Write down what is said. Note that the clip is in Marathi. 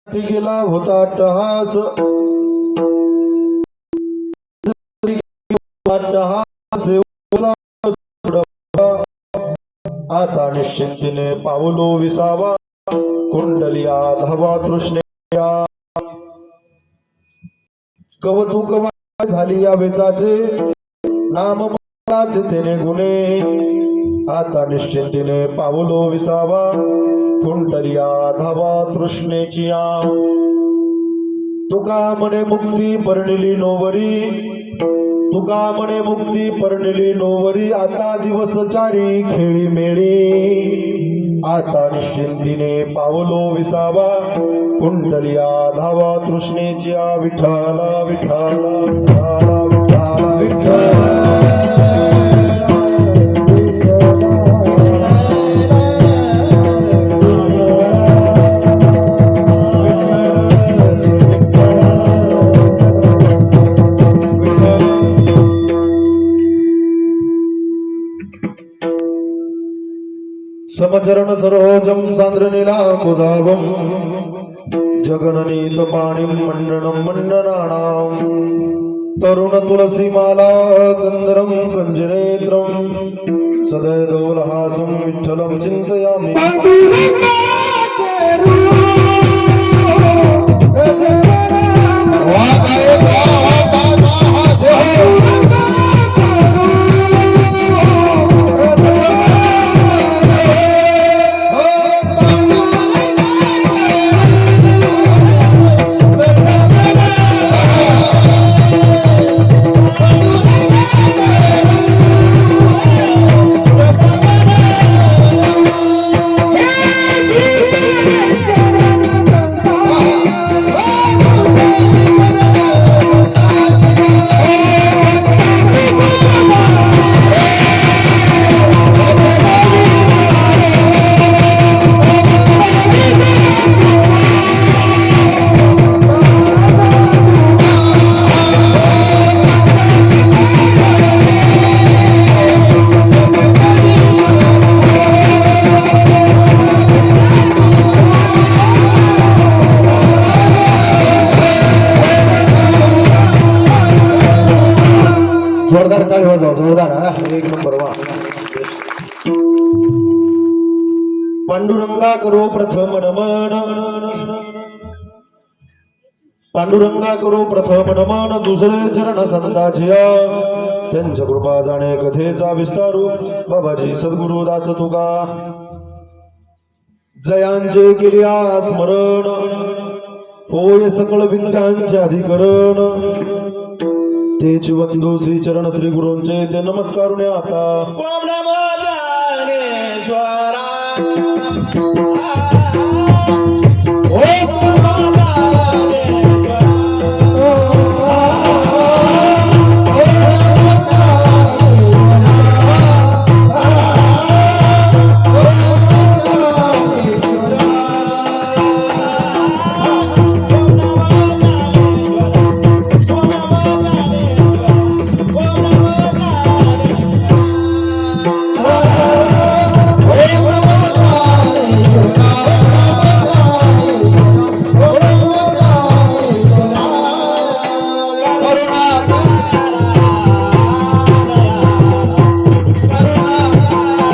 गेला होता टहास आता निश्चिंतीने पावलो विसावा कुंडलिया धावा तृष्णेया कवतुक झाली या वेचाचे नाम तेने गुणे आता निश्चिंतीने पावलो विसावा कुंडलिया धावा तृष्णेची तुका म्हणे मुक्ती परणिली नोवरी तुका म्हणे मुक्ती परणिली नोवरी आता दिवस चारी खेळी मेळी आता निश्चिंतीने पावलो विसावा कुंडलिया धावा तृष्णेची विठ्ठला विठ्ठला विठ्ठला विठ्ठला विठ्ठला समचरण सरोजम सांद्रनीलाकुदावम जगननीत पाणिं मंडनं मंडनानां तरुण तुलसीमाला कंदरं कंजनेत्रं सदैवलहासं विठ्ठलं चिन्तयामि जोरदार टाळी वाजवा जोरदार एक नंबर वा पांडुरंगा करो प्रथम नमन पांडुरंगा करो प्रथम नमन दुसरे चरण संतांच्या त्यांच्या कृपा जाणे कथेचा विस्तारू बाबाजी सद्गुरु दास तुका जयांचे केल्या स्मरण होय सकळ विद्यांचे अधिकरण तेच वंदू श्री चरण श्री गुरूंचे ते नमस्कारुणे आता ओम नमो ज्ञानेश्वरा